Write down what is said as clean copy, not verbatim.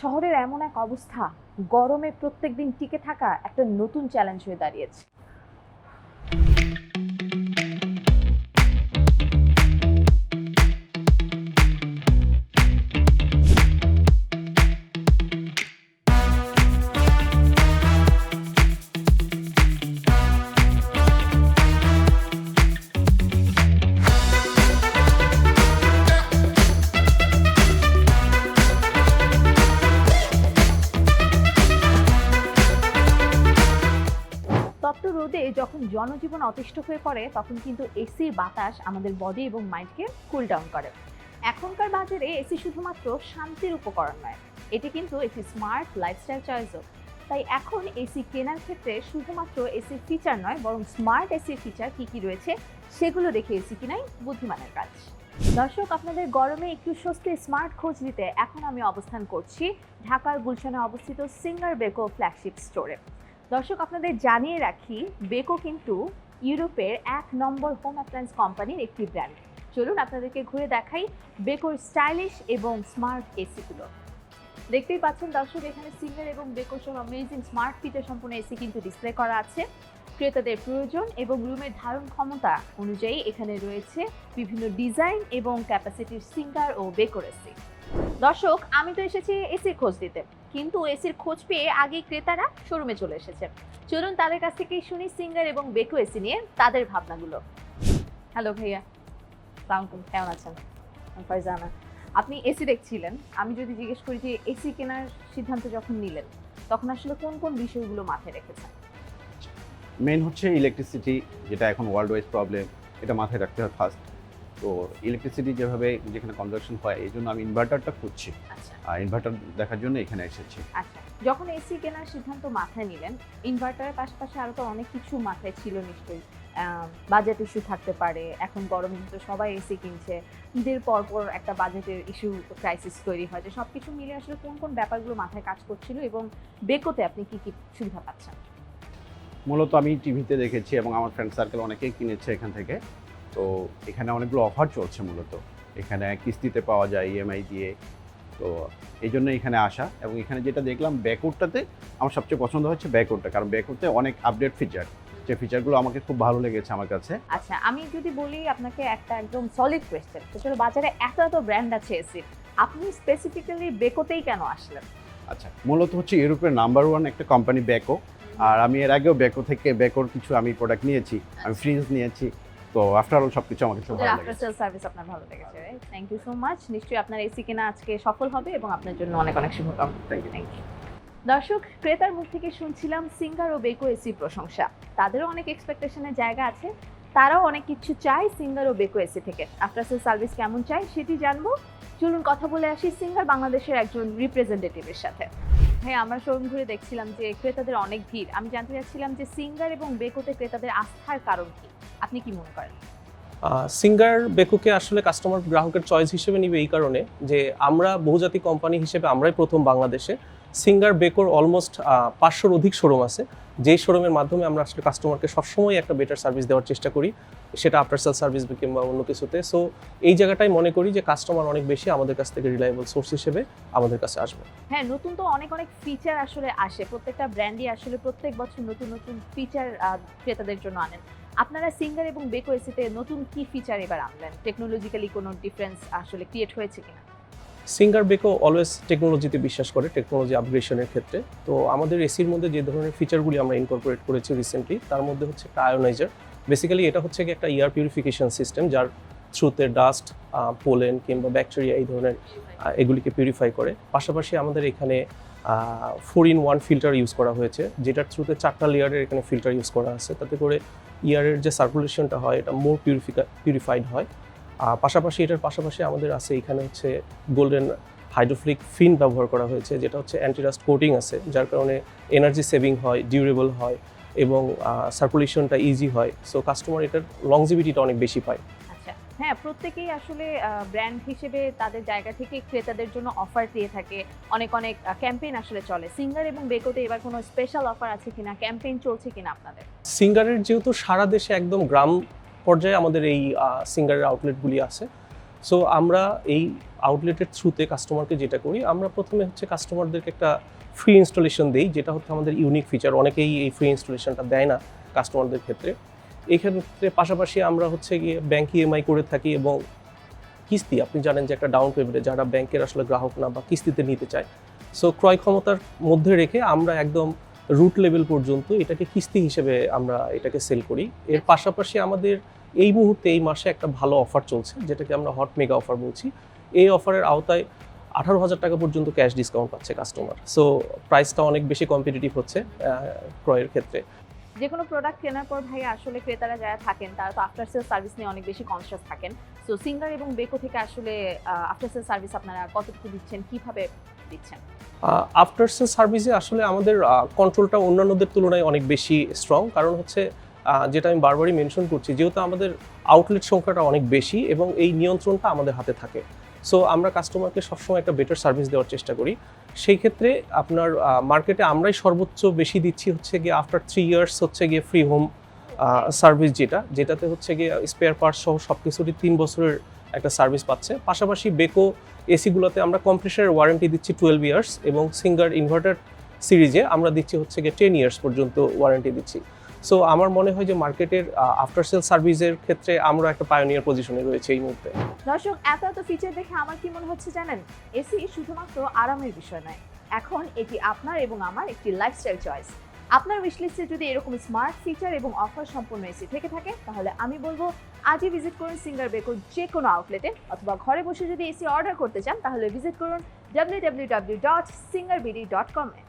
শহরের এমন এক অবস্থা, গরমে প্রত্যেকদিন টিকে থাকা একটা নতুন চ্যালেঞ্জ হয়ে দাঁড়িয়েছে। তপ্ত রোদে যখন জনজীবন অতিষ্ঠ হয়ে পড়ে, তখন কিন্তু এসির বাতাস আমাদের বডি এবং মাইন্ডকে কুল ডাউন করে। এখনকার বাজারে এসি শুধুমাত্র শান্তির উপকরণ নয়, এটি কিন্তু একটি স্মার্ট লাইফস্টাইল চয়েসও। তাই এখন এসি কেনার ক্ষেত্রে শুধুমাত্র এসির ফিচার নয়, বরং স্মার্ট এসির ফিচার কী কী রয়েছে সেগুলো দেখে এসি কিনাই বুদ্ধিমানের কাজ। দর্শক, আপনাদের গরমে একটু স্বস্তির স্মার্ট খোঁজ দিতে এখন আমি অবস্থান করছি ঢাকার গুলশানে অবস্থিত সিঙ্গার বেকো ফ্ল্যাগশিপ স্টোরে। দর্শক, আপনাদের জানিয়ে রাখি, বেকো কিন্তু ইউরোপের 1 নম্বর হোম অ্যাপ্লায়েন্স কোম্পানির একটি ব্র্যান্ড। চলুন আপনাদেরকে ঘুরে দেখাই বেকোর স্টাইলিশ এবং স্মার্ট এসিগুলো। দেখতেই পাচ্ছেন দর্শক, এখানে সিঙ্গার এবং বেকো সহ অ্যামেজিং স্মার্ট ফিচার সম্পূর্ণ এসি কিন্তু ডিসপ্লে করা আছে। ক্রেতাদের প্রয়োজন এবং রুমের ধারণ ক্ষমতা অনুযায়ী এখানে রয়েছে বিভিন্ন ডিজাইন এবং ক্যাপাসিটির সিঙ্গার ও বেকোর এসি। দর্শক, আমি তো এসেছি এসির খোঁজ দিতে, কিন্তু এসির খোঁজ পেয়ে আগেই ক্রেতারা শোরুমে চলে এসেছে। চলুন তাদের কাছ থেকেই শুনি সিঙ্গার এবং বেকো এসি নিয়ে তাদের ভাবনাগুলো। হ্যালো ভাইয়া, আসসালামু আলাইকুম, কেমন আছেন? আমি ফারজানা। আপনি এসি দেখছিলেন, আমি যদি জিজ্ঞেস করি যে এসি কেনার সিদ্ধান্ত যখন নিলেন, তখন আসলে কোন কোন বিষয়গুলো মাথায় রেখেছেন? মেইন হচ্ছে ইলেকট্রিসিটি, যেটা এখন ওয়ার্ল্ড ওয়াইড প্রবলেম, এটা মাথায় রাখতে হয় ফার্স্ট। তো ইলেকট্রিসিটি যেভাবে যেখানে কনজাকশন হয়, এই জন্য আমি ইনভার্টারটা খুঁজছি। আচ্ছা আর ইনভার্টার দেখার জন্য এখানে এসেছি। আচ্ছা, যখন এসি কেনার সিদ্ধান্ত মাথায় নিলেন, ইনভার্টারের পাশাপাশি আরও তো অনেক কিছু মাথায় ছিল নিশ্চয়ই। বাজেট ইস্যু থাকতে পারে, এখন গরমে কিন্তু সবাই এসি কিনছে, ঈদের পর পর একটা বাজেটের ইস্যু ক্রাইসিস তৈরি হয়, যে সব কিছু মিলে আসলে কোন কোন ব্যাপারগুলো মাথায় কাজ করছিল এবং বেকোতে আপনি কি কি সুবিধা পাচ্ছেন? মূলত আমি টিভিতে দেখেছি এবং আমার ফ্রেন্ড সার্কেল অনেকেই কিনেছে এখান থেকে। তো এখানে অনেকগুলো অফার চলছে মূলত। এখানে কিস্তিতে পাওয়া যায় ইএমআই দিয়ে। তো এই জন্য এখানে আসা, এবং এখানে যেটা দেখলাম ব্যাকউডটাতে আমার সবচেয়ে পছন্দ হচ্ছে ব্যাকউডটা, কারণ ব্যাকউডতে অনেক আপডেট ফিচার, যে ফিচারগুলো আমাকে খুব ভালো লেগেছে আমার কাছে। আচ্ছা, আমি যদি বলি আপনাকে একটা একদম সলিড কোয়েশ্চেন, আসলে বাজারে এত এত ব্র্যান্ড আছে এসির, আপনি স্পেসিফিক্যালি বেকোতেই কেন আসলেন? আচ্ছা, মূলত হচ্ছে ইউরোপের নাম্বার 1 একটা কোম্পানি বেকো। আর আমি এর আগেও বেকোর কিছু আমি প্রোডাক্ট নিয়েছি, আমি ফ্রিজ নিয়েছি। তো আফটার অল সবকিছু আমাকে খুব ভালো আফটার লেগেছে। সেল সার্ভিস আপনার ভালো লেগেছে, right? Thank you so much. নিশ্চয়ই আপনার এসি কেনা আজকে সফল হবে এবং আপনার জন্য অনেক অনেক শুভকামনা। Thank you. Thank you. দর্শক, ক্রেতার মুখ থেকে শুনছিলাম সিঙ্গার ও বেকো এসির প্রশংসা। তাদেরও অনেক এক্সপেকটেশনের জায়গা আছে, তারাও অনেক কিছু চায় সিঙ্গার ও বেকো এসি থেকে। আফটার সেল সার্ভিস কেমন চাই সেটি জানবো। চলুন কথা বলে আসি সিঙ্গার বাংলাদেশের একজন রিপ্রেজেন্টেটিভের সাথে। হ্যাঁ, আমরা শোরুম ঘুরে দেখছিলাম যে ক্রেতাদের অনেক ভিড়। আমি জানতে চাচ্ছিলাম যে সিঙ্গার এবং বেকোতে ক্রেতাদের আস্থার কারণ কি, আপনি কি মনে করেন? সিঙ্গার বেকোকে আসলে কাস্টমার গ্রাহকের চয়েস হিসেবে নিবে এই কারণে যে আমরা বহুজাতিক কোম্পানি হিসেবে আমরাই প্রথম বাংলাদেশে। সিঙ্গার বেকোর অলমোস্ট 500-র অধিক শোরুম আছে, যেই শোরুমের মাধ্যমে আমরা আসলে কাস্টমারকে সবসময় একটা বেটার সার্ভিস দেওয়ার চেষ্টা করি, সেটা আফটার সেল সার্ভিস কিংবা অন্য কিছুতে। সো এই জায়গাটাই মনে করি যে কাস্টমার অনেক বেশি আমাদের কাছ থেকে রিলায়েবল সোর্স হিসেবে আমাদের কাছে আসবে। হ্যাঁ, নতুন তো অনেক অনেক ফিচার আসলে আসে, প্রত্যেকটা ব্র্যান্ডই আসলে প্রত্যেক বছর নতুন নতুন ফিচার ক্রেতাদের জন্য আনেন। আপনারা সিঙ্গার এবং বেকো এসিতে নতুন কি ফিচার এবার আনলেন? টেকনোলজিক্যালি কোনো ডিফারেন্স আসলে ক্রিয়েট হয়েছে কিনা? সিঙ্গার বেকো অলওয়েজ টেকনোলজিতে বিশ্বাস করে, টেকনোলজি আপগ্রেডেশনের ক্ষেত্রে। তো আমাদের এসির মধ্যে যে ধরনের ফিচারগুলি আমরা ইনকর্পোরেট করেছি রিসেন্টলি, তার মধ্যে হচ্ছে একটা আয়োনাইজার। বেসিক্যালি এটা হচ্ছে একটা এয়ার পিউরিফিকেশন সিস্টেম, যার থ্রুতে ডাস্ট, পোলেন কিংবা ব্যাকটেরিয়া এই ধরনের এগুলিকে পিউরিফাই করে। পাশাপাশি আমাদের এখানে 4-in-1 ফিল্টার ইউজ করা হয়েছে, যেটার থ্রুতে 4টা লেয়ারের এখানে ফিল্টার ইউজ করা আছে, তাতে করে এয়ারের যে সার্কুলেশনটা হয় এটা মোর পিউরিফাইড হয়। পাশাপাশি এটার পাশাপাশি আমাদের আছে এখানে হচ্ছে গোল্ডেন হাইড্রোফ্লিক ফিন ব্যবহার করা হয়েছে, যেটা হচ্ছে অ্যান্টিরাস্ট কোটিং আছে, যার কারণে এনার্জি সেভিং হয়, ডিউরেবল হয় এবং সার্কুলেশনটা ইজি হয়। সো কাস্টমার এটার লংজিভিটিটা অনেক বেশি পায়। আচ্ছা, হ্যাঁ, প্রত্যেকেই আসলে ব্র্যান্ড হিসেবে তাদের জায়গা থেকে ক্রেতাদের জন্য অফার দিয়ে থাকে, অনেক অনেক ক্যাম্পেইন আসলে চলে। সিঙ্গার এবং বেকোতে এবার কোনো স্পেশাল অফার আছে কিনা, ক্যাম্পেইন চলছে কিনা আপনাদের? সিঙ্গারের যেহেতু সারা দেশে একদম গ্রাম পর্যায়ে আমাদের এই সিঙ্গারের আউটলেটগুলি আছে। সো আমরা এই আউটলেটের থ্রুতে কাস্টমারকে যেটা করি, আমরা প্রথমে হচ্ছে কাস্টমারদেরকে একটা ফ্রি ইনস্টলেশন দিই, যেটা হচ্ছে আমাদের ইউনিক ফিচার। অনেকেই এই ফ্রি ইনস্টলেশনটা দেয় না কাস্টমারদের ক্ষেত্রে। এই ক্ষেত্রে পাশাপাশি আমরা হচ্ছে গিয়ে ব্যাংক ইএমআই করে থাকি এবং কিস্তি, আপনি জানেন যে একটা ডাউন পেমেন্টে যারা ব্যাংকের আসলে গ্রাহক না বা কিস্তিতে নিতে চায়, সো ক্রয় ক্ষমতার মধ্যে রেখে আমরা একদম রুট লেভেল পর্যন্ত এটাকে কিস্তি হিসেবে আমরা এটাকে সেল করি। এর পাশাপাশি আমাদের এই মুহূর্তে এই মাসে একটা ভালো অফার চলছে, যেটাকে আমরা হট মেগা অফার বলছি। এই অফারের আওতায় 18,000 টাকা পর্যন্ত ক্যাশ ডিসকাউন্ট পাচ্ছে কাস্টমার। সো প্রাইসটা অনেক বেশি কম্পিটিটিভ হচ্ছে ক্রয়ের ক্ষেত্রে। যে কোনো প্রোডাক্ট কেনার পর ভাইয়া আসলে ক্রেতারা যারা থাকেন তারা তো আফটার সেল সার্ভিস নিয়ে অনেক বেশি কনসিয়াস থাকেন। সো সিঙ্গার এবং বেকো থেকে আসলে আফটার সেল সার্ভিস আপনারা কতটুকু দিচ্ছেন, কিভাবে দিচ্ছেন? আফটার সেল সার্ভিসে আসলে আমাদের কন্ট্রোলটা অন্যান্যদের তুলনায় অনেক বেশি স্ট্রং, কারণ হচ্ছে যেটা আমি বারবারই মেনশন করছি, যেহেতু আমাদের আউটলেট সংখ্যাটা অনেক বেশি এবং এই নিয়ন্ত্রণটা আমাদের হাতে থাকে। সো আমরা কাস্টমারকে সবসময় একটা বেটার সার্ভিস দেওয়ার চেষ্টা করি। সেই ক্ষেত্রে আপনার মার্কেটে আমরাই সর্বোচ্চ বেশি দিচ্ছি হচ্ছে গিয়ে আফটার 3 ইয়ার্স হচ্ছে গিয়ে ফ্রি হোম সার্ভিস, যেটাতে হচ্ছে গিয়ে স্পেয়ার পার্টস সহ সব কিছুরই 3 বছরের একটা সার্ভিস পাচ্ছে। পাশাপাশি বেকো এসিগুলোতে আমরা কম্প্রেসারের ওয়ারেন্টি দিচ্ছি 12 ইয়ার্স এবং সিঙ্গার ইনভার্টার সিরিজে আমরা দিচ্ছি হচ্ছে গিয়ে 10 ইয়ার্স পর্যন্ত ওয়ারেন্টি দিচ্ছি। সো আমার মনে হয় যে মার্কেটের আফটার সেল সার্ভিসের ক্ষেত্রে আমরা একটা পায়োনিয়ার পজিশনে রয়েছে এই মুহূর্তে। দর্শক, এত ফিচার দেখে আমার কি মনে হচ্ছে জানেন, এসি শুধুমাত্র আরামের বিষয় নয়, এখন এটি আপনার এবং আমার একটি লাইফস্টাইল চয়েস। আপনার উইশ লিস্টে যদি এরকম স্মার্ট ফিচার এবং অফার সম্পন্ন এসি থেকে থাকে, তাহলে আমি বলবো আজই ভিজিট করুন সিঙ্গার বেকোর যে কোনো আউটলেটে, অথবা ঘরে বসে যদি এসি অর্ডার করতে চান তাহলে ভিজিট করুন www.singarbd.com-এ।